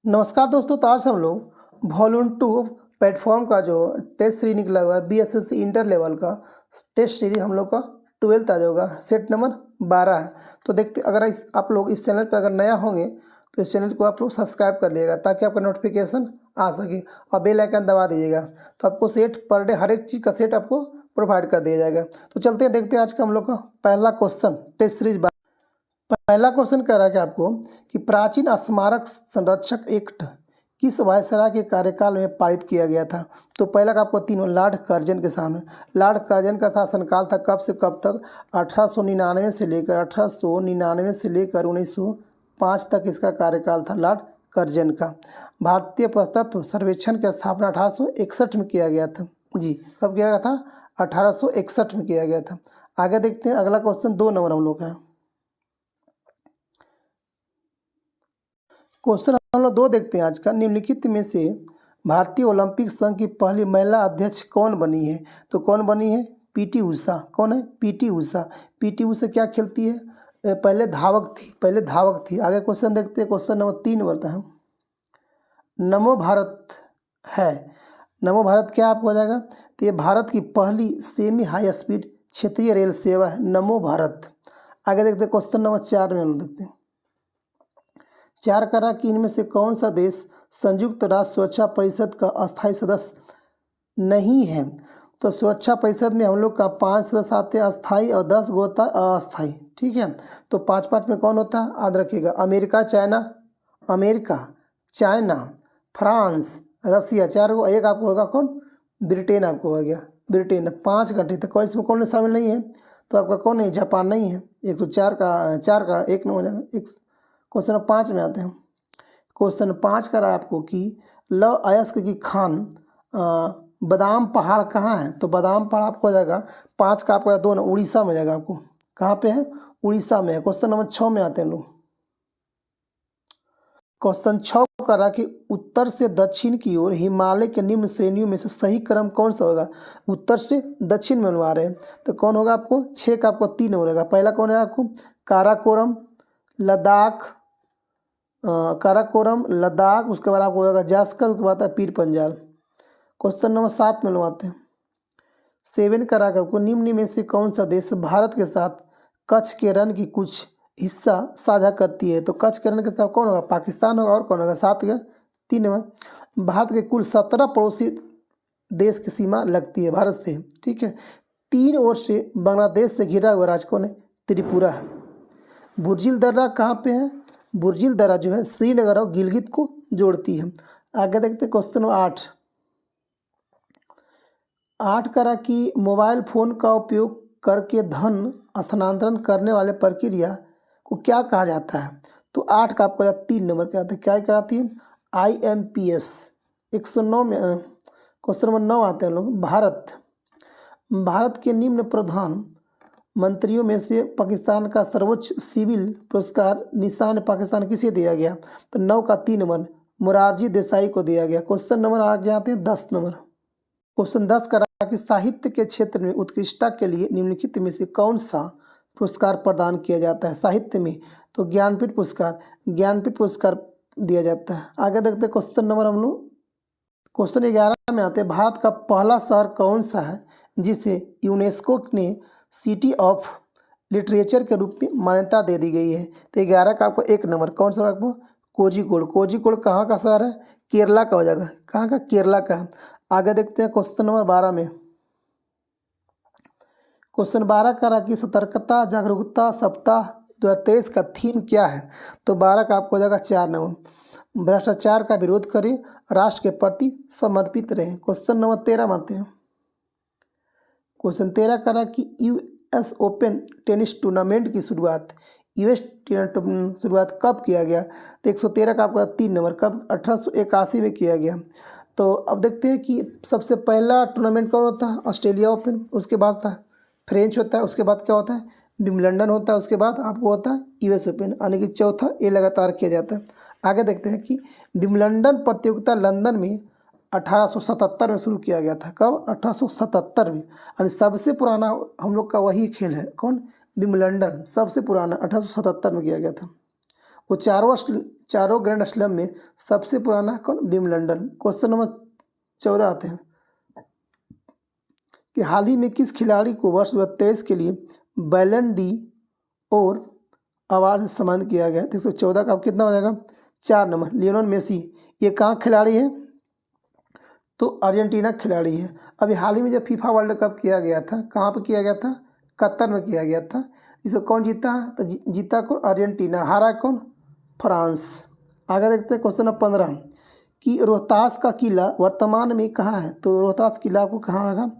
नमस्कार दोस्तों। तो आज हम लोग वॉल्यूम 2 प्लेटफॉर्म का जो टेस्ट सीरीज निकला हुआ है बीएसएससी इंटर लेवल का टेस्ट सीरीज हम लोग का 12th आ जाएगा। सेट नंबर 12 है। तो देखते अगर आप लोग इस चैनल पर अगर नया होंगे तो इस चैनल को आप लोग सब्सक्राइब कर लीजिएगा ताकि आपका नोटिफिकेशन आ सके और बेल आइकन दबा दीजिएगा। तो आपको सेट पर डे हर एक चीज़ का सेट आपको प्रोवाइड कर दिया जाएगा। तो चलते हैं देखते हैं आज का हम लोग का पहला क्वेश्चन टेस्ट सीरीज। पहला क्वेश्चन कह रहा है कि आपको कि प्राचीन स्मारक संरक्षक एक्ट किस वायसराय के कार्यकाल में पारित किया गया था। तो पहला का आपको तीनों लॉर्ड कर्जन के सामने। लॉर्ड कर्जन का शासनकाल था कब से कब तक? 1899 से लेकर 1899 से लेकर 1905 तक इसका कार्यकाल था लॉर्ड कर्जन का। भारतीय पुरातत्व सर्वेक्षण की स्थापना 1861 में किया गया था। जी, कब किया गया था? 1861 में किया गया था। आगे देखते हैं अगला क्वेश्चन 2 नंबर हम लोग का है। क्वेश्चन हम लोग 2 देखते हैं आज का। निम्नलिखित में से भारतीय ओलंपिक संघ की पहली महिला अध्यक्ष कौन बनी है? तो कौन बनी है? पीटी उषा। कौन है? पीटी उषा। पीटी उषा क्या खेलती है? पहले धावक थी। आगे क्वेश्चन देखते हैं। क्वेश्चन नंबर 3 बढ़ता है। नमो भारत है। नमो भारत क्या आपको हो जाएगा? तो ये भारत की पहली सेमी हाई स्पीड क्षेत्रीय रेल सेवा है नमो भारत। आगे देखते हैं क्वेश्चन नंबर 4 में हम लोग देखते हैं। 4 कह रहा कि इनमें से कौन सा देश संयुक्त राष्ट्र सुरक्षा परिषद का अस्थायी सदस्य नहीं है? तो सुरक्षा परिषद में हम लोग का 5 सदस्य आते हैं अस्थायी और 10 गो होता है अस्थायी। ठीक है, तो 5-5 में कौन होता है? याद रखिएगा। अमेरिका, चाइना, फ्रांस, रसिया, 4 गो। एक आपको होगा कौन? ब्रिटेन आपको हो गया। ब्रिटेन 5 कंट्री था। कोई इसमें कौन शामिल नहीं है? तो आपका कौन है? जापान नहीं है। 104 का 1 न हो जाएगा। क्वेश्चन 5 में आते हैं। क्वेश्चन 5 करा है आपको कि लव अयस्क की खान बादाम पहाड़ कहाँ है? तो बादाम पहाड़ आपको हो जाएगा 5 का आपको 2 उड़ीसा में जाएगा। आपको कहाँ पे है? उड़ीसा में है। क्वेश्चन नंबर 6 में आते हैं लोग। क्वेश्चन 6 कर रहा कि उत्तर से दक्षिण की ओर हिमालय के निम्न श्रेणियों में से सही क्रम कौन सा होगा? उत्तर से दक्षिण में बनवा रहे हैं तो कौन होगा? आपको 6 का आपको 3 हो रहेगा। पहला कौन है आपको? काराकोरम, लद्दाख, उसके बाद आपको होगा जास्कर, उसके बाद है पीर पंजाल। क्वेश्चन नंबर 7 में लगवाते हैं। 7 करा कर आपको निम्न में से कौन सा देश भारत के साथ कच्छ के रण की कुछ हिस्सा साझा करती है? तो कच्छ के रण के साथ कौन होगा? पाकिस्तान होगा। और कौन होगा? 7 का 3 में भारत के कुल 17 पड़ोसी देश की सीमा लगती है भारत से। ठीक है, 3 ओर से बांग्लादेश से घिरा हुआ राज्य कौन है? त्रिपुरा है। बुर्जिल दर्रा कहाँ पे है? बुर्जिल दर्रा जो है श्रीनगर और गिलगित को जोड़ती है। आगे देखते हैं क्वेश्चन नंबर 8 करा कि मोबाइल फोन का उपयोग करके धन स्थानांतरण करने वाले प्रक्रिया को क्या कहा जाता है? तो 8 का आपको 3 नंबर क्या आता है? क्या कराती है? IMPS। 109 में क्वेश्चन नंबर 9 आते हैं लोग। भारत के निम्न प्रधान मंत्रियों में से पाकिस्तान का सर्वोच्च सिविल पुरस्कार निशान पाकिस्तान किसे दिया गया? तो 9 का 3 नंबर मोरारजी देसाई को दिया गया। क्वेश्चन नंबर आगे आते हैं 10 नंबर। क्वेश्चन 10 का कि साहित्य के क्षेत्र में उत्कृष्टता के लिए निम्नलिखित में से कौन सा पुरस्कार प्रदान किया जाता है साहित्य में? तो ज्ञानपीठ पुरस्कार दिया जाता है। आगे देखते हैं क्वेश्चन नंबर हम लोग। क्वेश्चन 11 में आते हैं। भारत का पहला शहर कौन सा है जिसे यूनेस्को ने सिटी ऑफ लिटरेचर के रूप में मान्यता दे दी गई है? तो 11 का आपको 1 नंबर कौन सा आपको? कोझिकोड कहाँ का शहर है? केरला का हो जाएगा। कहाँ का? केरला का है। आगे देखते हैं क्वेश्चन नंबर 12 में। क्वेश्चन 12 का रहा कि सतर्कता जागरूकता सप्ताह 2023 का थीम क्या है? तो 12 का आपको हो जाएगा 4 नंबर भ्रष्टाचार का विरोध करें, राष्ट्र के प्रति समर्पित रहें। क्वेश्चन नंबर 13 में आते हैं। क्वेश्चन 13 का रहा कि US ओपन टेनिस टूर्नामेंट की शुरुआत कब किया गया? तो 113 का आपका 3 नंबर कब? 1881 में किया गया। तो अब देखते हैं कि सबसे पहला टूर्नामेंट कौन होता है? ऑस्ट्रेलिया ओपन, उसके बाद होता है फ्रेंच होता है, उसके बाद क्या होता है? विंबलडन होता है, उसके बाद आपको होता है US ओपन, यानी कि चौथा ये लगातार किया जाता है। आगे देखते हैं कि विंबलडन प्रतियोगिता लंदन में 1877 में शुरू किया गया था। कब? 1877 में। यानी सबसे पुराना हम लोग का वही खेल है। कौन? विंबलडन सबसे पुराना 1877 में किया गया था। वो चारों ग्रैंड स्लैम में सबसे पुराना कौन? विंबलडन। क्वेश्चन नंबर 14 आते हैं कि हाल ही में किस खिलाड़ी को वर्ष 2023 के लिए बैलन डी और अवार्ड से सम्मानित किया गया? 114 का कितना हो जाएगा? 4 नंबर लियोनेल मेसी। ये कहाँ खिलाड़ी है? तो अर्जेंटीना खिलाड़ी है। अभी हाल ही में जब फीफा वर्ल्ड कप किया गया था, कहाँ पे किया गया था? कतर में किया गया था। इसे कौन जीता? तो जीता कौन? अर्जेंटीना। हारा कौन? फ्रांस। आगे देखते हैं क्वेश्चन नंबर 15 कि रोहतास का किला वर्तमान में कहाँ है? तो रोहतास किला आपको कहाँ आएगा?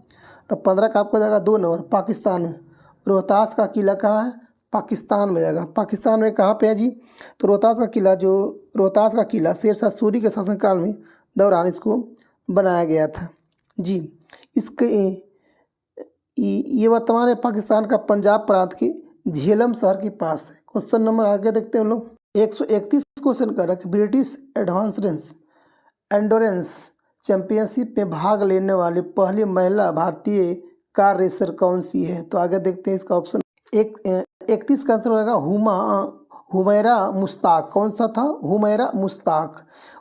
तो 15 का आपको जाएगा 2 नंबर पाकिस्तान में। रोहतास का किला कहाँ है? पाकिस्तान में जाएगा। पाकिस्तान में कहाँ पे है जी? तो रोहतास का किला शेरशाह सूरी के शासनकाल में दौरान इसको बनाया गया था जी। इसके ये वर्तमान में पाकिस्तान का पंजाब प्रांत के झेलम शहर के पास है। क्वेश्चन नंबर आगे देखते हैं हम लोग। 131 क्वेश्चन का रख ब्रिटिश एंडोरेंस चैंपियनशिप में भाग लेने वाली पहली महिला भारतीय कार रेसर कौन सी है? तो आगे देखते हैं इसका ऑप्शन 31 का आंसर होगा हुमैरा मुश्ताक। कौन सा था?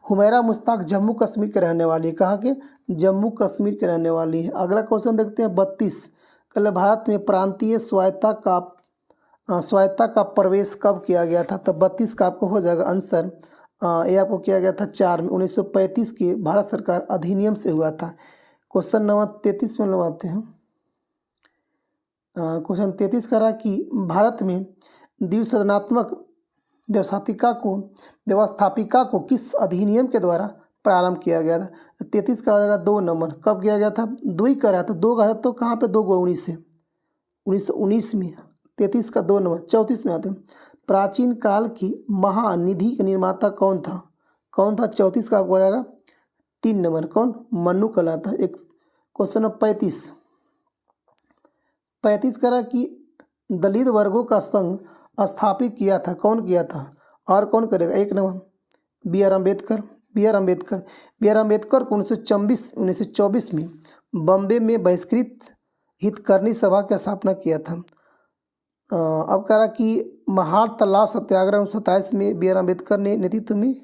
हुमैरा मुश्ताक जम्मू कश्मीर के रहने वाली है। कहाँ के? जम्मू कश्मीर के रहने वाली है। अगला क्वेश्चन देखते हैं 32 कल भारत में प्रांतीय स्वायत्ता का प्रवेश कब किया गया था? तो 32 का आपको हो जाएगा आंसर। ये आपको किया गया था 4 में 1935 के भारत सरकार अधिनियम से हुआ था। क्वेश्चन नंबर 33 में लगाते हैं। क्वेश्चन 33 कह रहा कि भारत में द्विसदनात्मक व्यवस्थापिका को किस अधिनियम के द्वारा प्रारंभ किया गया था? 33 का हो जाएगा 2 नंबर। कब किया गया था? 2 ही करा था। 2 का तो कहाँ पे? 2 को 19 से 1919 में। 33 का 2 नंबर। 34 में आते हैं प्राचीन काल की महानिधि का निर्माता कौन था? 34 का आपको हो जाएगा 3 नंबर। कौन? मन्नू कहलाता है। एक क्वेश्चन नंबर 35 करा कि दलित वर्गों का संघ स्थापित किया था। कौन किया था? और कौन करेगा? 1 नंबर बी आर अम्बेडकर को 1924 में बॉम्बे में बहिष्कृत हितकर्णी सभा की स्थापना किया था। अब कह रहा कि महार तालाब सत्याग्रह 1927 में बी आर अम्बेडकर ने नेतृत्व में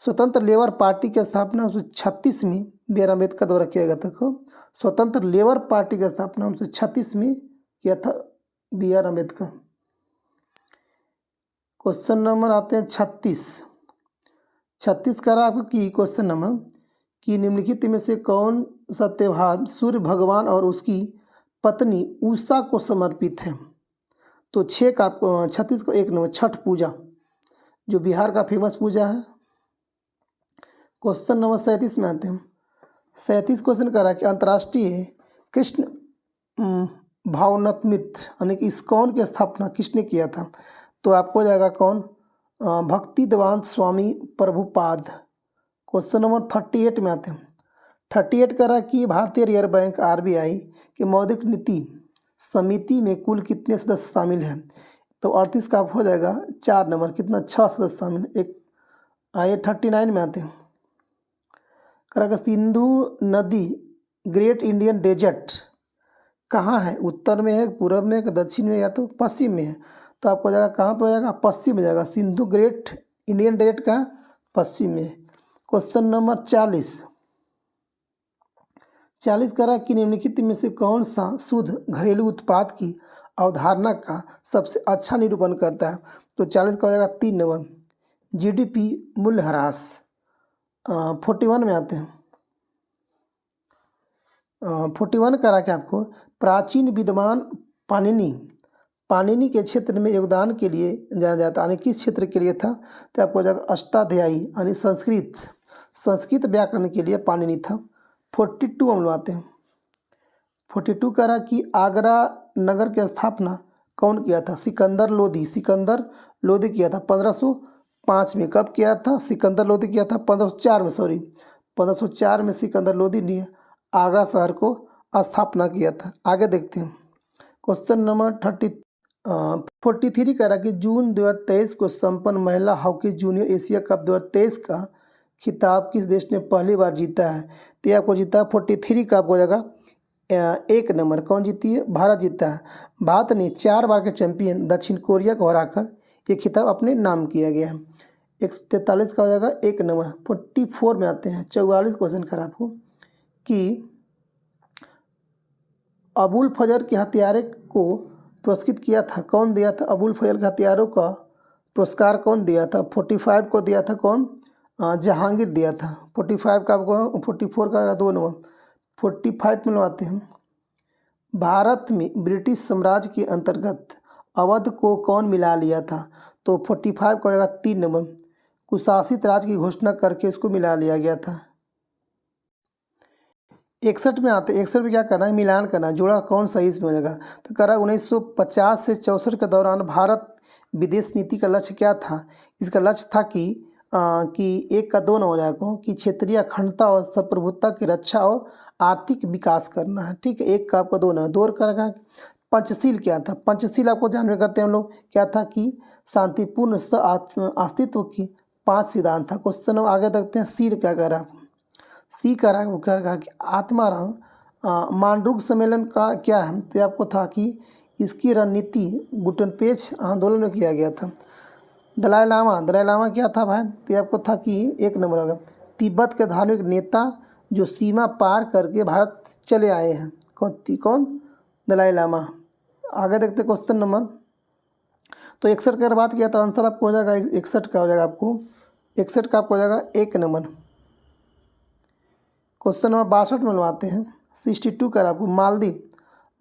स्वतंत्र लेबर पार्टी की स्थापना 1936 में बी आर अम्बेडकर द्वारा किया गया था। स्वतंत्र लेबर पार्टी की स्थापना 1936 में किया था B R Ambedkar. Question number आते हैं 36 कह रहा आपको कि क्वेश्चन नंबर कि निम्नलिखित में से कौन सा त्यौहार सूर्य भगवान और उसकी पत्नी उषा को समर्पित है? तो 36 को 1 नंबर छठ पूजा, जो बिहार का फेमस पूजा है। क्वेश्चन नंबर 37 में आते हैं। 37 क्वेश्चन कह रहा है कि अंतर्राष्ट्रीय कृष्ण भावनात्मृत यानी कि इस्कॉन की स्थापना किसने किया था? तो आपको जाएगा कौन? भक्तिवेदांत स्वामी प्रभुपाद। क्वेश्चन नंबर 38 में आते हैं। 38 कह रहा कि भारतीय रिजर्व बैंक RBI की मौद्रिक नीति समिति में कुल कितने सदस्य शामिल हैं? तो 38 का हो जाएगा 4 नंबर। कितना? 6 सदस्य शामिल। एक आइए 39 में आते हैं। कह रहा सिंधु नदी ग्रेट इंडियन डेजर्ट कहाँ है? उत्तर में है, पूर्व में है, दक्षिण में या तो पश्चिम में है? तो आपको जाएगा कहाँ पर हो जाएगा? पश्चिम में जाएगा। सिंधु ग्रेट इंडियन डेजर्ट का पश्चिम में। क्वेश्चन नंबर 40 कह रहा कि निम्नलिखित में से कौन सा शुद्ध घरेलू उत्पाद की अवधारणा का सबसे अच्छा निरूपण करता है? तो 40 का हो जाएगा 3 नंबर GDP मूल्यह्रास। 41 में आते हैं। 41 करा कि आपको प्राचीन विद्वान पाणिनि के क्षेत्र में योगदान के लिए जाना जाता है। यानी किस क्षेत्र के लिए था? तो आपको जाएगा अष्टाध्यायी यानी संस्कृत व्याकरण के लिए पाणिनि था। 42 हम लोग आते हैं। 42 कह रहा कि आगरा नगर की स्थापना कौन किया था? सिकंदर लोधी किया था 1505 में। कब किया था? सिकंदर लोधी किया था 1504 में। 1504 में सिकंदर लोधी ने आगरा शहर को स्थापना किया था। आगे देखते हैं। क्वेश्चन नंबर 43 कह रहा कि जून 2023 को संपन्न महिला हॉकी जूनियर एशिया कप 2023 का खिताब किस देश ने पहली बार जीता है? तो आपको जीता है 43 का आपको जाएगा 1 नंबर। कौन जीती है? भारत जीता है। भारत ने 4 बार के चैंपियन दक्षिण कोरिया को हराकर ये खिताब अपने नाम किया गया है। 143 का हो जाएगा 1 नंबर। 44 में आते हैं, 44 क्वेश्चन कर आपको कि अबुल फजर के हत्यारे को पुरस्कृत किया था, कौन दिया था? अबुल फजर के हत्यारों का पुरस्कार कौन दिया था? 45 को दिया था कौन? जहांगीर दिया था। 45 का आपको, 44 का 2 नंबर। 45 में आते हैं, भारत में ब्रिटिश साम्राज्य के अंतर्गत अवध को कौन मिला लिया था? तो 45 का हो जाएगा 3 नंबर। कुशासित राज्य की घोषणा करके इसको मिला लिया गया था। 61 में आते, 61 में क्या करना है? मिलान करना, जोड़ा कौन सही इसमें हो जाएगा? तो कह रहा 1950 से 64 के दौरान भारत विदेश नीति का लक्ष्य क्या था? इसका लक्ष्य था कि 1 का 2 न हो जाएगा कि क्षेत्रीय अखंडता और संप्रभुता की रक्षा और आर्थिक विकास करना है। ठीक है, 1 का आपका 2 न, 2 का पंचशील क्या था? पंचशील आपको जानवे करते हैं हम लोग, क्या था कि शांतिपूर्ण अस्तित्व की 5 सिद्धांत था। क्वेश्चन आगे देखते हैं, शील क्या कह रहा है? सी कह रहा है, वो कह रहा है कि आत्माराम मांडुक सम्मेलन का क्या है? तो आपको था कि इसकी रणनीति गुटनपेच आंदोलन में किया गया था। दलाई लामा क्या था भाई? तो आपको था कि 1 नंबर होगा, तिब्बत के धार्मिक नेता जो सीमा पार करके भारत चले आए हैं। कौन? दलाई लामा। आगे देखते क्वेश्चन नंबर, तो 61 की बात किया था, आंसर आपको हो जाएगा 61 का हो जाएगा आपको, 61 का आपको हो जाएगा 1 नंबर। क्वेश्चन नंबर 62 में आते हैं, 62 का आपको,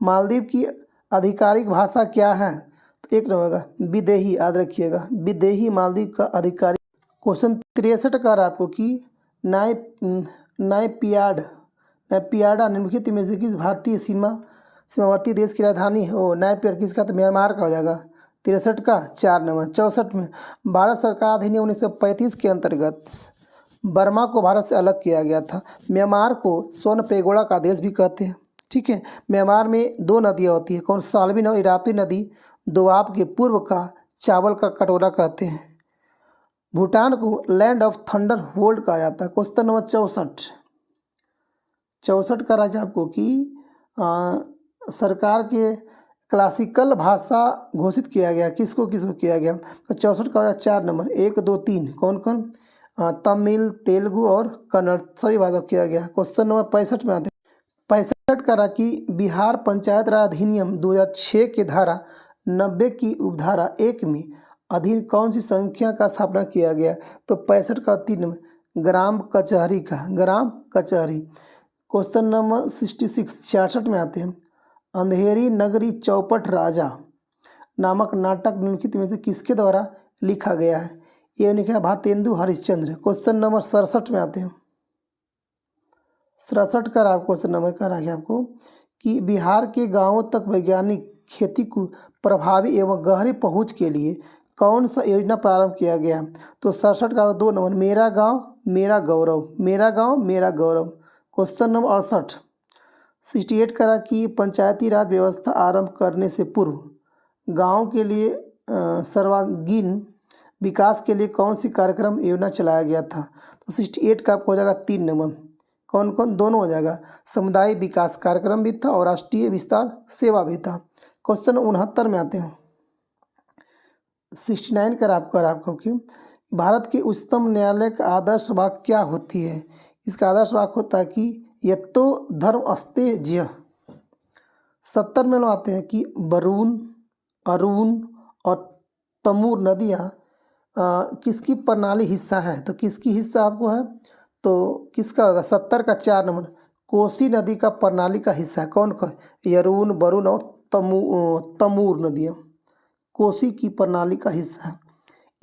मालदीव की आधिकारिक भाषा क्या है? तो 1 नंबर का विदेही, याद रखिएगा, विदेही मालदीव का आधिकारिक। क्वेश्चन 63 का आपको कि नायपियाडा निम्नलिखित में से किस भारतीय सीमावर्ती देश की राजधानी है? वो नायपियाड किसका? तो म्यांमार का हो जाएगा। 63 का 4 नंबर। 64 में, भारत सरकार अधिनियम 1935 के अंतर्गत बर्मा को भारत से अलग किया गया था। म्यांमार को स्वर्ण पेगोड़ा का देश भी कहते हैं। ठीक है, म्यांमार में 2 नदियाँ होती हैं, कौन? साल्विन और इरापी नदी दोआब के पूर्व का चावल का कटोरा कहते हैं। भूटान को लैंड ऑफ थंडर वर्ल्ड कहा जाता है। क्वेश्चन नंबर 64 का रहा आपको कि सरकार के क्लासिकल भाषा घोषित किया गया, किसको किया गया? तो 64 का 4 नंबर। 1 2 3 कौन? तमिल, तेलुगु और कन्नड़ सभी भाषा किया गया। क्वेश्चन नंबर 65 में आते हैं, 65 का रहा कि बिहार पंचायत राज अधिनियम 2006 के धारा 90 की उपधारा 1 में अधीन कौन सी संख्या का स्थापना किया गया? तो 65 का 3 नंबर, ग्राम कचहरी का, ग्राम कचहरी। क्वेश्चन नंबर 66 में आते हैं, अंधेरी नगरी चौपट राजा नामक नाटक निम्नलिखित में से किसके द्वारा लिखा गया है? ये लिखा है भारतेंदु हरिश्चंद्र। क्वेश्चन नंबर 67 में आते हैं, 67 का आप क्वेश्चन नंबर का रहा आपको कि बिहार के गांवों तक वैज्ञानिक खेती को प्रभावी एवं गहरी पहुंच के लिए कौन सा योजना प्रारंभ किया गया? तो 67 का 2 नंबर, मेरा गांव मेरा गौरव, मेरा गांव मेरा गौरव। क्वेश्चन नंबर 68, 68 का रहा कि पंचायती राज व्यवस्था आरंभ करने से पूर्व गाँव के लिए सर्वांगीण विकास के लिए कौन सी कार्यक्रम योजना चलाया गया था? तो 68 का आपको हो जाएगा 3 नंबर। कौन? दोनों हो जाएगा, समुदाय विकास कार्यक्रम भी था और राष्ट्रीय विस्तार सेवा भी था। क्वेश्चन 69 में आते हैं, 69 का आपको कि भारत के उच्चतम न्यायालय का आदर्श वाक्य क्या होती है? इसका आदर्श वाक्य होता है कि यत्तो धर्म अस्ते ज्य। 70 में आते हैं कि वरुण, अरुण और तमूर नदियाँ किसकी प्रणाली हिस्सा है? तो किसकी हिस्सा आपको है? तो किसका होगा? 70 का 4 नंबर, कोसी नदी का प्रणाली का हिस्सा है। कौन का? यरुण, वरुण और तमूर नदियाँ कोसी की प्रणाली का हिस्सा है।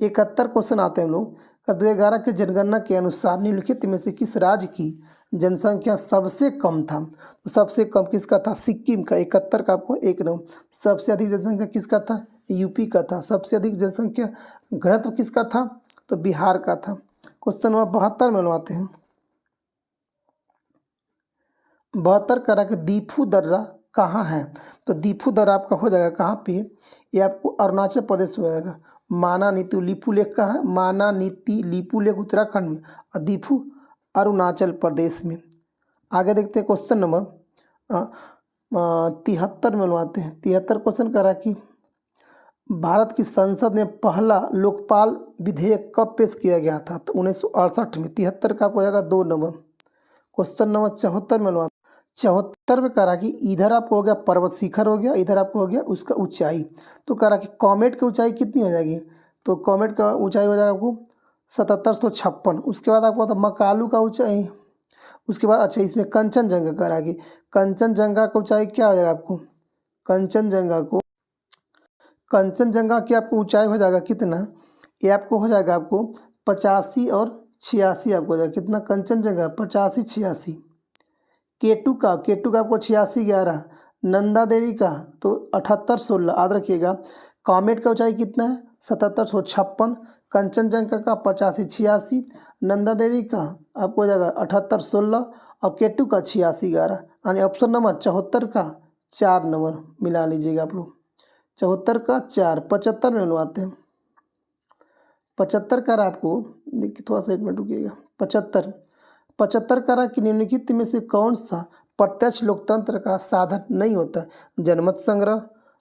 71 क्वेश्चन आते हैं हम लोग, 2011 की जनगणना के अनुसार निम्नलिखित में से किस राज्य की जनसंख्या सबसे कम था? तो सबसे कम किसका था? सिक्किम का। 71 का आपको 1 नंबर। सबसे अधिक जनसंख्या किसका था? यूपी का था। सबसे अधिक जनसंख्या घनत्व किसका था? तो बिहार का था। क्वेश्चन नंबर 72 में आते हैं, 72 का रहा कि दीफू दर्रा कहाँ है? तो दीफू दर्रा आपका हो जाएगा कहाँ पे? ये आपको अरुणाचल प्रदेश में हो जाएगा। माना नीति लिपू लेक का है, माना नीति लिपू लेक उत्तराखंड में और दीफू अरुणाचल प्रदेश में। आगे देखते हैं क्वेश्चन नंबर 73 में आते हैं, 73 क्वेश्चन करा कि भारत की संसद में पहला लोकपाल विधेयक कब पेश किया गया था? तो 1968 में। 73 का आपको हो जाएगा 2 नंबर। क्वेश्चन नंबर 74 में बनवा 74 में कह रहा कि इधर आपको हो गया पर्वत शिखर हो गया, इधर आपको हो गया उसका ऊंचाई। तो कह रहा कि कॉमेट की ऊंचाई कितनी हो जाएगी? तो कॉमेट का ऊंचाई हो जाएगा आपको 7756। उसके बाद आपको होता मकालू का ऊंचाई। उसके बाद अच्छा इसमें कंचनजंगा कह रहा कि कंचनजंगा का ऊंचाई क्या हो जाएगा आपको? कंचनजंगा की आपको ऊंचाई हो जाएगा कितना? ये आपको हो जाएगा आपको 85 और 86 आपको हो जाएगा कितना? कंचनजंगा 85 86। केटू का आपको 86 11। नंदा देवी का तो 78 16 याद रखिएगा। कॉमेट का ऊंचाई कितना है? 7756। कंचनजंगा का 85 86। नंदा देवी का आपको हो जाएगा 78 16 और केटू का 86 11। यानी ऑप्शन नंबर 74 का 4 नंबर मिला लीजिएगा आप लोग। 74 का 4। 75 में मिलवाते हैं। 75 कर आपको देखिए, थोड़ा सा 1 मिनट रुकिएगा। 75 करा कि निम्नलिखित में से कौन सा प्रत्यक्ष लोकतंत्र का साधन नहीं होता? जनमत संग्रह,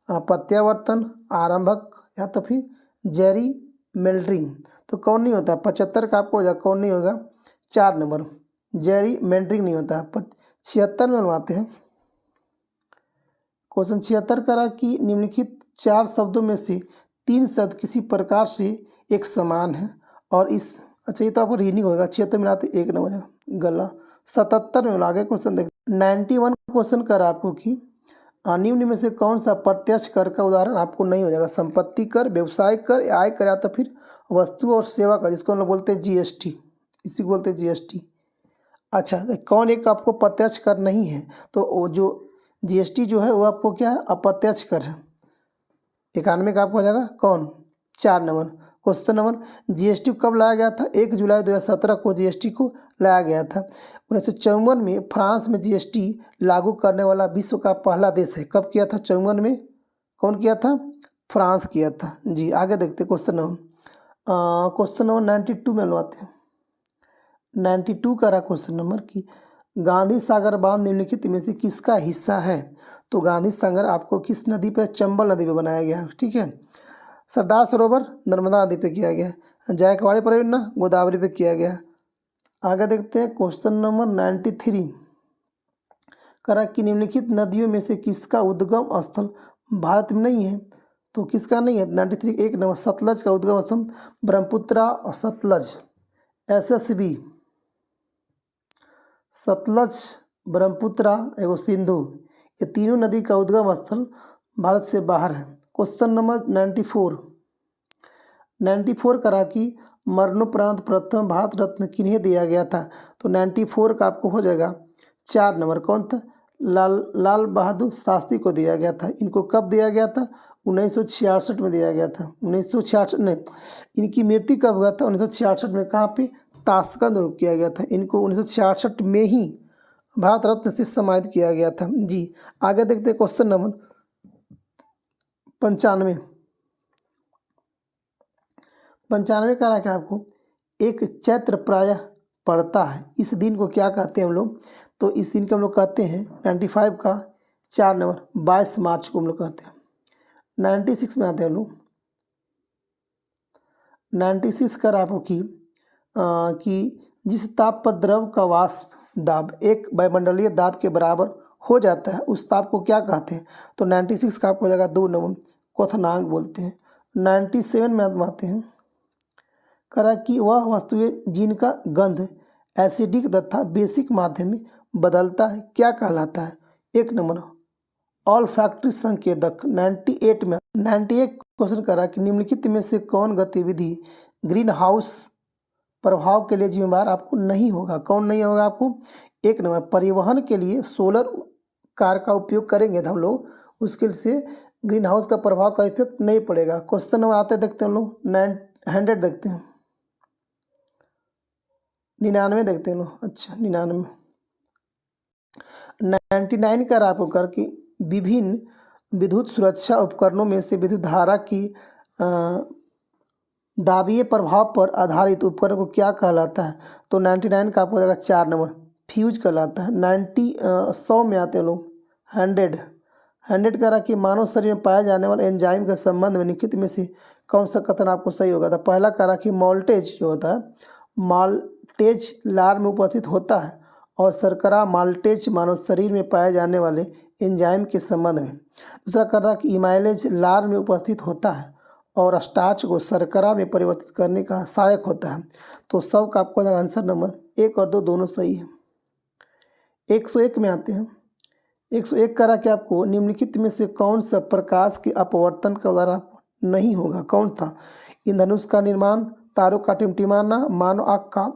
प्रत्यावर्तन, आरंभक या तो फिर जेरी मेल्ड्रिंग। तो कौन नहीं होता? 75 का आपको हो जाएगा कौन नहीं होगा? 4 नंबर जेरी मेल्ड्रिंग नहीं होता। 76 में बनवाते हैं। क्वेश्चन 76 करा कि निम्नलिखित 4 शब्दों में से 3 शब्द किसी प्रकार से एक समान है और इस अच्छा ये तो आपको रीडिंग होगा। 76 मिलाते 1 नंबर गला। 77 में आगे क्वेश्चन देख 91 क्वेश्चन कर आपको कि निम्न में से कौन सा प्रत्यक्ष कर का उदाहरण आपको नहीं हो जाएगा? संपत्ति कर, व्यवसाय कर, आय कर या तो फिर वस्तु और सेवा कर, जिसको हम लोग बोलते हैं जीएसटी। इसी को बोलते हैं जीएसटी। अच्छा कौन एक आपको प्रत्यक्ष कर नहीं है? तो वो जो जीएसटी जो है वो आपको क्या है? अप्रत्यक्ष कर है। 91 का आपको हो जाएगा कौन? 4 नंबर। क्वेश्चन नंबर जीएसटी कब लाया गया था? 1 जुलाई 2017 को जीएसटी को लाया गया था। 1954 में फ्रांस में जीएसटी लागू करने वाला विश्व का पहला देश है। कब किया था? 54 में। कौन किया था? फ्रांस किया था जी। आगे देखते क्वेश्चन नंबर 92 में बनवाते हैं। 92 का रहा क्वेश्चन नंबर कि गांधी सागर बांध निम्नलिखित में से किसका हिस्सा है? तो गांधी सागर आपको किस नदी पे? चंबल नदी पे बनाया गया है। ठीक है। सरदार सरोवर नर्मदा नदी पे किया गया है। जायकवाड़ी परियोजना गोदावरी पे किया गया है। आगे देखते हैं क्वेश्चन नंबर 93 करा कि निम्नलिखित नदियों में से किसका उद्गम स्थल भारत में नहीं है? तो किसका नहीं है? 93 1 नंबर सतलज का उद्गम स्थल ब्रह्मपुत्रा और सतलज। SSB सतलज, ब्रह्मपुत्रा एवं सिंधु, ये तीनों नदी का उद्गम स्थल भारत से बाहर है। क्वेश्चन नंबर 94 करा कि मरणोपरांत प्रथम भारत रत्न किन्हें दिया गया था? तो 94 का आपको हो जाएगा 4 नंबर। कौन था? लाल बहादुर शास्त्री को दिया गया था। इनको कब दिया गया था? 1966 में दिया गया था। 1966 नहीं, इनकी मृत्यु कब हुआ था? 1966 में। कहाँ पे? ताशकंद किया गया था। इनको 1966 में ही भारत रत्न से सम्मानित किया गया था जी। आगे देखते हैं क्वेश्चन नंबर 95 का रहा क्या आपको? एक चैत्र प्रायः पड़ता है, इस दिन को क्या कहते हैं हम लोग? तो इस दिन को हम लोग कहते हैं 95 का 4 नंबर 22 मार्च को हम लोग कहते हैं। 96 में आते हैं हम लोग। 96 का आपको कि जिस ताप पर द्रव का वाष्प दाब एक वायुमंडलीय दाब के बराबर हो जाता है उस ताप को क्या कहते हैं? तो 96 का आपको हो जाएगा 2 नंबर क्वथनांक बोलते हैं। 97 में आते हैं करा कि वह वस्तुएं जिनका गंध एसिडिक तथा बेसिक माध्यम में बदलता है क्या कहलाता है? 1 नंबर ऑल फैक्ट्री संकेतक। 98 क्वेश्चन करा कि निम्नलिखित में से कौन गतिविधि ग्रीन हाउस प्रभाव के लिए जिम्मेदार आपको नहीं होगा? कौन नहीं होगा आपको? 1 नंबर परिवहन के लिए सोलर कार का उपयोग करेंगे तो हम लोग उसके से ग्रीन हाउस का प्रभाव का इफेक्ट नहीं पड़ेगा। क्वेश्चन नंबर आते देखते हैं हम लोग 100 देखते हैं। 99 देखते हैं लोग। अच्छा 99 99 का आपको कर कि विभिन्न विद्युत सुरक्षा उपकरणों में से विद्युत धारा की दाबीय प्रभाव पर आधारित उपकरण को क्या कहलाता है? तो 99 का आपको हो जाएगा 4 नंबर फ्यूज कहलाता है। 100 में आते हैं लोग 100 100 कह रहा कि मानव शरीर में पाए जाने वाले एंजाइम के संबंध में निम्नलिखित में से कौन सा कथन आपको सही होगा। तो पहला कह रहा कि माल्टेज जो होता है, माल्टेज लार में उपस्थित होता है और शर्करा माल्टेज मानव शरीर में पाए जाने वाले एंजाइम के संबंध में। दूसरा कह रहा कि इमाइलेज लार में उपस्थित होता है और स्टार्च को शर्करा में परिवर्तित करने का सहायक होता है। तो सब का आपको आंसर नंबर 1 और 2 दोनों सही है। 101 में आते हैं। 101 कह रहा कि आपको निम्नलिखित में से कौन सा प्रकाश के अपवर्तन का उदाहरण नहीं होगा, कौन था। इंद्रधनुष का निर्माण, तारों का टिमटिमाना, मानव आँख का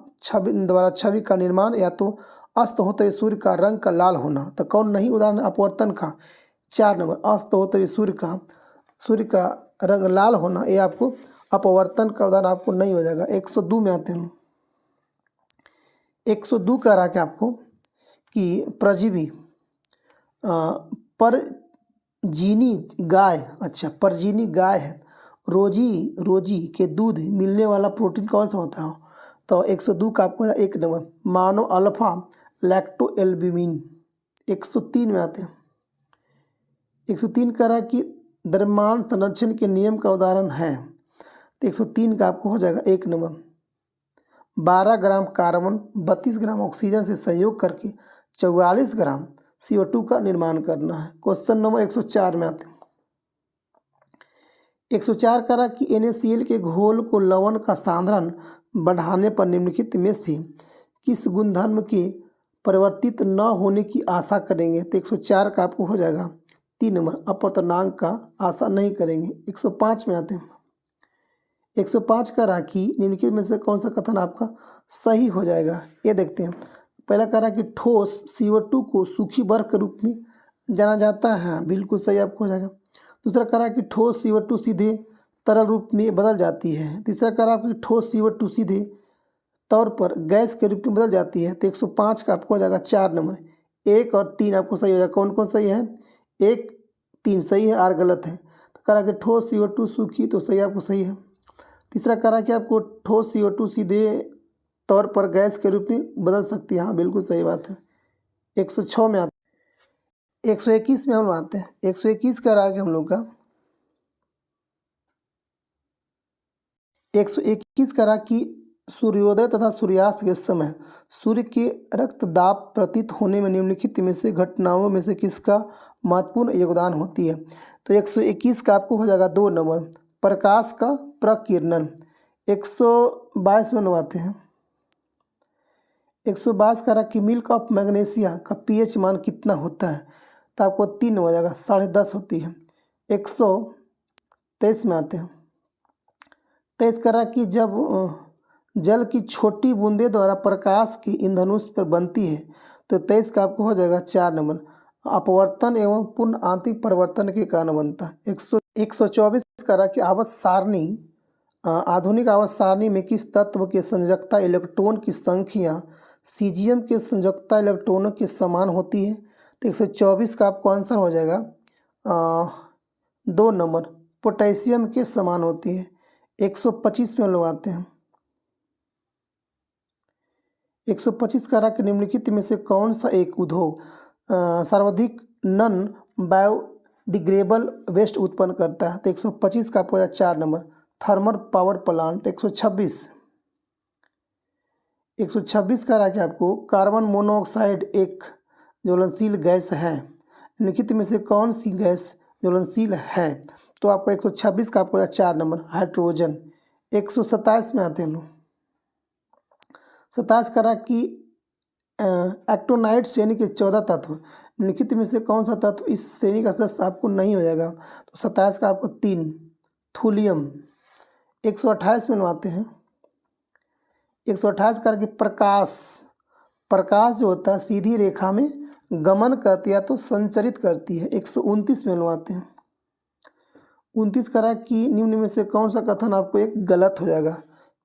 छवि का निर्माण, या तो अस्त होते हुए सूर्य का रंग का लाल होना। तो कौन नहीं उदाहरण अपवर्तन का। 4 नंबर, अस्त होते हुए सूर्य का रंग लाल होना, ये आपको अपवर्तन का उदाहरण आपको नहीं हो जाएगा। 102 में आते हैं। 102 कह रहा कि आपको कि परजीवी परजीवी गाय है, रोजी के दूध मिलने वाला प्रोटीन कौन सा होता है। तो 102 का आपको 1 नंबर, मानो अल्फा लैक्टोएल्ब्यूमिन। 103 में आते हैं। 103 कह रहा कि द्रव्यमान संरक्षण के नियम का उदाहरण है। तो 103 का आपको हो जाएगा 1 number, 12 gram carbon 32 gram oxygen से संयोग करके 44 ग्राम CO2 का निर्माण करना है। क्वेश्चन नंबर 104 में आते हैं। 104 कह रहा कि NaCl के घोल को लवण का सांद्रण बढ़ाने पर निम्नलिखित में से किस गुणधर्म के परिवर्तित न होने की आशा करेंगे। तो 104 का आपको हो जाएगा 3 नंबर, अपवर्तनांक का आशा नहीं करेंगे। 105 में आते हैं। 105 कह रहा कि निम्नलिखित में से कौन सा कथन आपका सही हो जाएगा, ये देखते हैं। पहला कह रहा कि ठोस CO2 को सूखी बर्फ के रूप में जाना जाता है, बिल्कुल सही आपको हो जाएगा। दूसरा कह रहा कि ठोस CO2 सीधे तरल रूप में बदल जाती है। तीसरा कह रहा कि ठोस CO2 सीधे तौर पर गैस के रूप में बदल जाती है। तो 105 का आपको हो जाएगा 4 नंबर, 1 और 3 आपको सही हो जाएगा। कौन कौन सही है, 1 3 सही है, R गलत है। तो कह रहा कि ठोस CO2 सूखी, तो सही आपको सही है। तीसरा कह रहा कि आपको ठोस CO2 सीधे तौर पर गैस के रूप में बदल सकती है, हाँ बिल्कुल सही बात है। 106 में आते 121 में हम आते हैं। 121 कह रहा है कि हम लोग का 121 कह रहा कि सूर्योदय तथा सूर्यास्त के समय सूर्य के रक्त दाब प्रतीत होने में निम्नलिखित में से घटनाओं में से किसका महत्वपूर्ण योगदान होती है। तो 121 का आपको हो जाएगा 2 नंबर, प्रकाश का प्रकीर्णन। 122 में आते हैं। 122 कह रहा कि मिल्क ऑफ मैग्नीशिया का pH मान कितना होता है। तो आपको 3 हो जाएगा, 10.5 होती है। 123 में आते हैं। 23 कह रहा कि जब जल की छोटी बूंदे द्वारा प्रकाश की इंद्रधनुष पर बनती है। तो 23 का आपको हो जाएगा 4 नंबर, अपवर्तन एवं पूर्ण आंतरिक परिवर्तन के कारण बनता है। 124 कह रहा कि आधुनिक आवर्त सारणी में किस तत्व के संयोजकता इलेक्ट्रॉन की संख्या सीजियम के संयोजकता इलेक्ट्रॉनों के समान होती है। तो 124 का आपको आंसर हो जाएगा 2 नंबर, पोटेशियम के समान होती है। 125 में हम लोग आते हैं। 125 का रहा निम्नलिखित में से कौन सा एक उद्योग सर्वाधिक नन बायोडिग्रेडेबल वेस्ट उत्पन्न करता है। तो 125 का आपको 4 नंबर, थर्मल पावर प्लांट। 126 का रहा कि आपको कार्बन मोनोऑक्साइड एक ज्वलनशील गैस है, निम्नलिखित में से कौन सी गैस ज्वलनशील है। तो आपको 126 का आपको 4 नंबर, हाइड्रोजन। 127 में आते हैं लोग। 27 का रहा कि एक्टोनाइट श्रेणी के 14 तत्व, निम्नलिखित में से कौन सा तत्व इस श्रेणी का सदस्य आपको नहीं हो जाएगा। तो 27 का आपको 3, थूलियम। 128 में आते हैं। 128 का कि प्रकाश जो होता है सीधी रेखा में गमन करती है तो संचरित करती है। 129 में आते हैं। 29 करा कि निम्न में से कौन सा कथन आपको एक गलत हो जाएगा।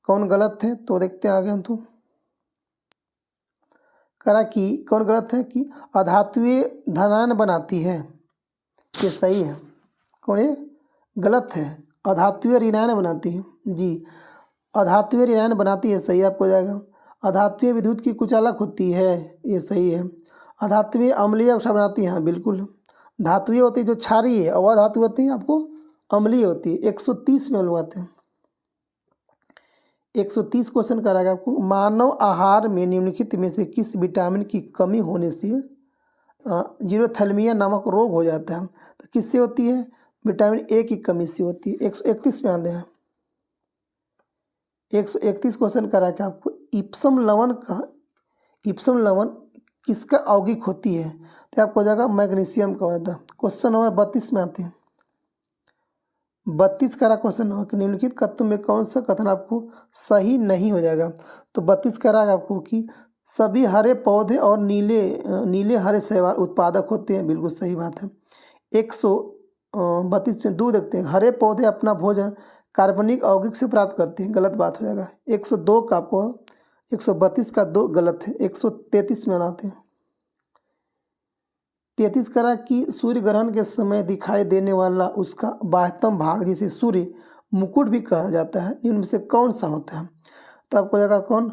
कौन गलत है तो देखते हैं आगे हम। तो करा कि कौन गलत है कि अधातुएं धनायन बनाती है, ये सही है। कौन ये गलत है, अधातुएं ऋणायन बनाती है जी, अधातुएं ऋणायन बनाती है, सही आपको जाएगा। अधातुएं विद्युत की कुचालक होती है, ये सही है। अधातुएं अम्लीय अवसाद बनाती हैं, बिल्कुल। धातुएं होती है जो क्षारीय है, और धातु होती है आपको अम्लीय होती है। 130 में हम लोग आते हैं। 130 क्वेश्चन कराएगा आपको, मानव आहार में निम्नलिखित में से किस विटामिन की कमी होने से जीरोथैलेमिया नामक रोग हो जाता है? तो किससे होती है? विटामिन ए की कमी से होती है। 131 में आते हैं। 131 क्वेश्चन करा के आपको, इप्सम लवण किसका यौगिक होती है? तो आपको हो जाएगा मैग्नीशियम का होता है। क्वेश्चन नंबर 32 में आते हैं। 32 करा क्वेश्चन नंबर कि निम्नलिखित कथनों में कौन सा कथन आपको सही नहीं हो जाएगा? तो 32 करा आपको कि सभी हरे पौधे और नीले हरे शैवाल उत्पादक होते हैं। बिल्कुल सही बात है। 132 में 2 देखते हैं, हरे पौधे अपना भोजन कार्बनिक यौगिक से प्राप्त करते हैं। गलत बात हो जाएगा। 102 का आपको 132 का 2 गलत है। 133 में आते हैं। 33 करा कि सूर्य ग्रहण के समय दिखाई देने वाला उसका बाह्यतम भाग जिसे सूर्य मुकुट भी कहा जाता है, इनमें से कौन सा होता है? तो आपको जगह कौन,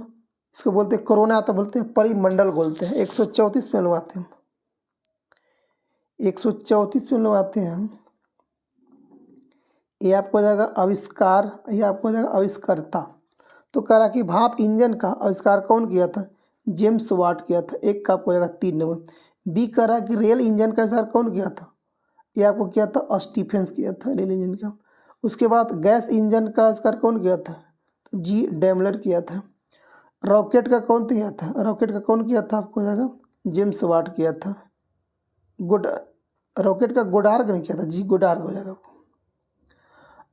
इसको बोलते हैं कोरोना, तो बोलते हैं परिमंडल बोलते हैं। 134 में लोग आते हैं। 134 में लोग आते हैं। ये आपको हो जाएगा आविष्कार, ये आपको हो जाएगा आविष्कर्ता। तो करा कि भाप इंजन का आविष्कार कौन किया था? जेम्स वाट किया था। एक का आपको हो जाएगा 3 नंबर। बी करा कि रेल इंजन का आविष्कार कौन किया था? ये आपको किया था स्टीफेंस किया था रेल इंजन का। उसके बाद गैस इंजन का आविष्कार कौन किया था? तो जी डेमलर किया था। रॉकेट का कौन किया था? रॉकेट का कौन किया था? आपको हो जाएगा जेम्स वाट किया था। रॉकेट का गोडार्ग नहीं किया था, जी गोडार्ग हो जाएगा।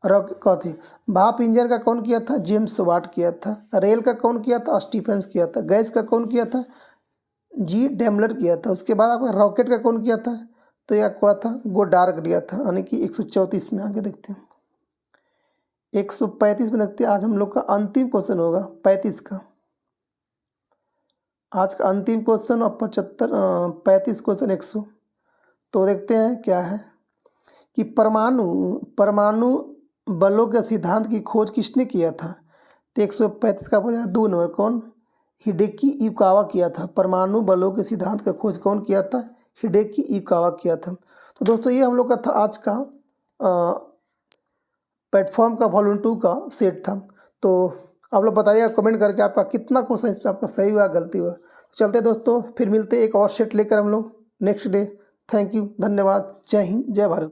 कौन थी? भाप इंजन का कौन किया था? जेम्स वाट किया था। रेल का कौन किया था? स्टीफेंस किया था। गैस का कौन किया था? जी डेमलर किया था। उसके बाद आपका रॉकेट का कौन किया था? तो यह क्या था? गोडार्ग किया था। यानी कि 134 में आगे देखते हैं। 135 में देखते हैं। आज हम लोग का अंतिम क्वेश्चन होगा 35 का। आज का अंतिम क्वेश्चन और 35 क्वेश्चन 100। तो देखते हैं क्या है कि परमाणु बलों के सिद्धांत की खोज किसने किया था? तो 135 का बजा 2 नंबर कौन? हिडेकी युकावा किया था। परमाणु बलों के सिद्धांत का खोज कौन किया था? हिडेकी युकावा किया था। तो दोस्तों ये हम लोग का था आज का प्लेटफॉर्म का वॉल्यूम 2 का सेट था। तो आप लोग बताइएगा कमेंट करके आपका कितना क्वेश्चन इस पर आपका सही हुआ गलती हुआ। चलते दोस्तों, फिर मिलते एक और सेट लेकर हम लोग नेक्स्ट डे। थैंक यू, धन्यवाद, जय हिंद, जय भारत।